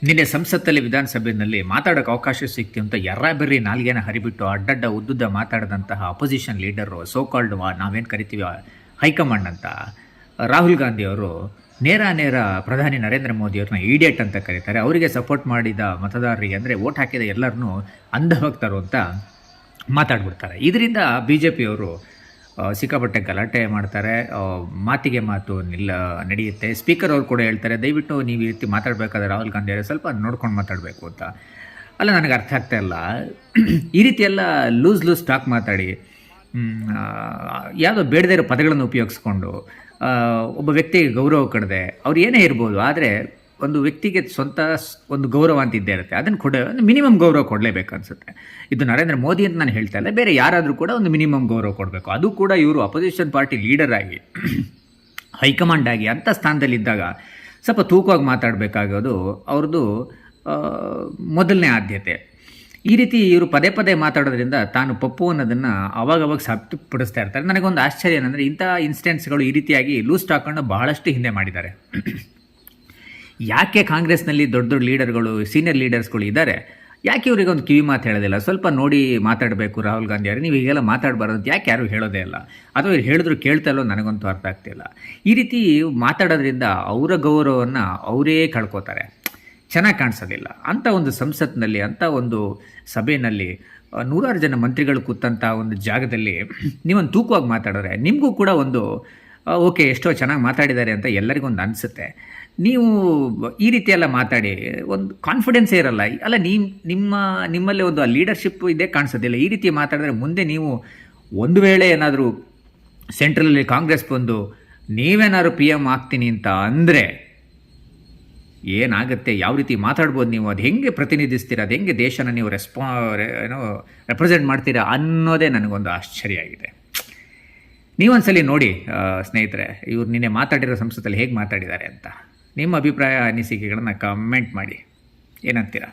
ನಿನ್ನೆ ಸಂಸತ್ತಲ್ಲಿ ವಿಧಾನಸಭೆಯಲ್ಲಿ ಮಾತಾಡೋಕ್ಕೆ ಅವಕಾಶ ಸಿಕ್ತು ಅಂತ ಎರ್ರಾಬೆರ್ರಿ ನಾಲ್ಗೆನ ಹರಿಬಿಟ್ಟು ಅಡ್ಡಡ್ಡ ಉದ್ದುದ್ದ ಮಾತಾಡಿದಂತಹ ಅಪೋಸಿಷನ್ ಲೀಡರು ಸೋಕಾಲ್ಡ್ ನಾವೇನು ಕರಿತೀವಿ ಹೈಕಮಾಂಡ್ ಅಂತ ರಾಹುಲ್ ಗಾಂಧಿ ಅವರು ನೇರ ಪ್ರಧಾನಿ ನರೇಂದ್ರ ಮೋದಿ ಅವ್ರನ್ನ ಈಡಿಯಟ್ ಅಂತ ಕರೀತಾರೆ. ಅವರಿಗೆ ಸಪೋರ್ಟ್ ಮಾಡಿದ ಮತದಾರರಿಗೆ ಅಂದರೆ ವೋಟ್ ಹಾಕಿದ ಎಲ್ಲರನ್ನೂ ಅಂಧಭಕ್ತರು ಅಂತ ಮಾತಾಡ್ಬಿಡ್ತಾರೆ. ಇದರಿಂದ ಬಿ ಜೆ ಪಿಯವರು ಸಿಕ್ಕಾಪಟ್ಟೆ ಗಲಾಟೆ ಮಾಡ್ತಾರೆ, ಮಾತಿಗೆ ಮಾತು ನಡೆಯುತ್ತೆ. ಸ್ಪೀಕರ್ ಅವರು ಕೂಡ ಹೇಳ್ತಾರೆ, ದಯವಿಟ್ಟು ನೀವು ಈ ರೀತಿ ಮಾತಾಡಬೇಕಾದ್ರೆ ರಾಹುಲ್ ಗಾಂಧಿ ಅವರೇ ಸ್ವಲ್ಪ ನೋಡ್ಕೊಂಡು ಮಾತಾಡಬೇಕು ಅಂತ. ಅಲ್ಲ, ನನಗೆ ಅರ್ಥ ಆಗ್ತಾ ಇಲ್ಲ, ಈ ರೀತಿ ಎಲ್ಲ ಲೂಸ್ ಟಾಕ್ ಮಾತಾಡಿ ಯಾವುದೋ ಬೇಡದೇ ಇರೋ ಪದಗಳನ್ನು ಉಪಯೋಗಿಸ್ಕೊಂಡು ಒಬ್ಬ ವ್ಯಕ್ತಿಗೆ ಗೌರವ ಕಡದೆ ಅವ್ರು ಏನೇ ಇರ್ಬೋದು, ಆದರೆ ಒಂದು ವ್ಯಕ್ತಿಗೆ ಸ್ವಂತ ಒಂದು ಗೌರವ ಅಂತ ಇದ್ದೇ ಇರುತ್ತೆ, ಅದನ್ನು ಮಿನಿಮಮ್ ಗೌರವ ಕೊಡಲೇಬೇಕು ಅನಿಸುತ್ತೆ. ಇದು ನರೇಂದ್ರ ಮೋದಿ ಅಂತ ನಾನು ಹೇಳ್ತಾ ಇಲ್ಲ, ಬೇರೆ ಯಾರಾದರೂ ಕೂಡ ಒಂದು ಮಿನಿಮಮ್ ಗೌರವ ಕೊಡಬೇಕು. ಅದು ಕೂಡ ಇವರು ಅಪೋಸಿಷನ್ ಪಾರ್ಟಿ ಲೀಡರ್ ಆಗಿ ಹೈಕಮಾಂಡ್ ಆಗಿ ಅಂಥ ಸ್ಥಾನದಲ್ಲಿದ್ದಾಗ ಸ್ವಲ್ಪ ತೂಕವಾಗಿ ಮಾತಾಡಬೇಕಾಗೋದು ಅವ್ರದ್ದು ಮೊದಲನೇ ಆದ್ಯತೆ. ಈ ರೀತಿ ಇವರು ಪದೇ ಮಾತಾಡೋದ್ರಿಂದ ತಾನು ಪಪ್ಪು ಅನ್ನೋದನ್ನು ಅವಾಗವಾಗ ಸಾಬೀತುಪಡಿಸ್ತಾ ಇರ್ತಾರೆ. ನನಗೊಂದು ಆಶ್ಚರ್ಯ ಏನಂದರೆ, ಇಂಥ ಇನ್ಸಿಡೆಂಟ್ಸ್ಗಳು ಈ ರೀತಿಯಾಗಿ ಲೂಸ್ ಟಾಕನ್ನು ಬಹಳಷ್ಟು ಹಿಂದೆ ಮಾಡಿದ್ದಾರೆ. ಯಾಕೆ ಕಾಂಗ್ರೆಸ್ನಲ್ಲಿ ದೊಡ್ಡ ಲೀಡರ್ಗಳು, ಸೀನಿಯರ್ ಲೀಡರ್ಸ್ಗಳು ಇದ್ದಾರೆ, ಯಾಕೆ ಇವರಿಗೆ ಒಂದು ಕಿವಿ ಮಾತು ಹೇಳೋದಿಲ್ಲ? ಸ್ವಲ್ಪ ನೋಡಿ ಮಾತಾಡಬೇಕು ರಾಹುಲ್ ಗಾಂಧಿ ಅವರು, ನೀವು ಹೀಗೆಲ್ಲ ಮಾತಾಡಬಾರ್ದು ಅಂತ ಯಾಕೆ ಯಾರೂ ಹೇಳೋದೇ ಇಲ್ಲ? ಅಥವಾ ಇವ್ರು ಹೇಳಿದ್ರು ಕೇಳ್ತಾ ಇಲ್ಲೋ ನನಗಂತೂ ಅರ್ಥ ಆಗ್ತಿಲ್ಲ. ಈ ರೀತಿ ಮಾತಾಡೋದ್ರಿಂದ ಅವರ ಗೌರವವನ್ನು ಅವರೇ ಕಳ್ಕೊತಾರೆ, ಚೆನ್ನಾಗಿ ಕಾಣಿಸೋದಿಲ್ಲ. ಅಂಥ ಒಂದು ಸಂಸತ್ನಲ್ಲಿ, ಅಂಥ ಒಂದು ಸಭೆಯಲ್ಲಿ ನೂರಾರು ಜನ ಮಂತ್ರಿಗಳು ಕೂತಂಥ ಒಂದು ಜಾಗದಲ್ಲಿ ನೀವೊಂದು ತೂಕವಾಗಿ ಮಾತಾಡಿದ್ರೆ ನಿಮಗೂ ಕೂಡ ಒಂದು ಓಕೆ, ಎಷ್ಟೋ ಚೆನ್ನಾಗಿ ಮಾತಾಡಿದ್ದಾರೆ ಅಂತ ಎಲ್ಲರಿಗೊಂದು ಅನಿಸುತ್ತೆ. ನೀವು ಈ ರೀತಿಯೆಲ್ಲ ಮಾತಾಡಿ ಒಂದು ಕಾನ್ಫಿಡೆನ್ಸೇ ಇರಲ್ಲ. ಅಲ್ಲ, ನಿಮ್ಮಲ್ಲಿ ಒಂದು ಲೀಡರ್ಶಿಪ್ ಇದೇ ಕಾಣಿಸೋದಿಲ್ಲ. ಈ ರೀತಿ ಮಾತಾಡಿದ್ರೆ ಮುಂದೆ ನೀವು ಒಂದು ವೇಳೆ ಏನಾದರೂ ಸೆಂಟ್ರಲಲ್ಲಿ ಕಾಂಗ್ರೆಸ್ ಬಂದು ನೀವೇನಾದ್ರು PM ಆಗ್ತೀನಿ ಅಂತ ಅಂದರೆ ಏನಾಗುತ್ತೆ, ಯಾವ ರೀತಿ ಮಾತಾಡ್ಬೋದು ನೀವು, ಅದು ಹೆಂಗೆ ಪ್ರತಿನಿಧಿಸ್ತೀರಾ, ಅದು ಹೆಂಗೆ ದೇಶನ ನೀವು ರೆಪ್ರೆಸೆಂಟ್ ಮಾಡ್ತೀರಾ ಅನ್ನೋದೇ ನನಗೊಂದು ಆಶ್ಚರ್ಯ ಆಗಿದೆ. ನೀವೊಂದ್ಸಲಿ ನೋಡಿ ಸ್ನೇಹಿತರೆ, ಇವ್ರು ನಿನ್ನೆ ಮಾತಾಡಿರೋ ಸಂಸತ್ತಲ್ಲಿ ಹೇಗೆ ಮಾತಾಡಿದ್ದಾರೆ ಅಂತ. ನಿಮ್ಮ ಅಭಿಪ್ರಾಯ ಅನಿಸಿಕೆಗಳನ್ನು ಕಮೆಂಟ್ ಮಾಡಿ. ಏನಂತೀರಾ?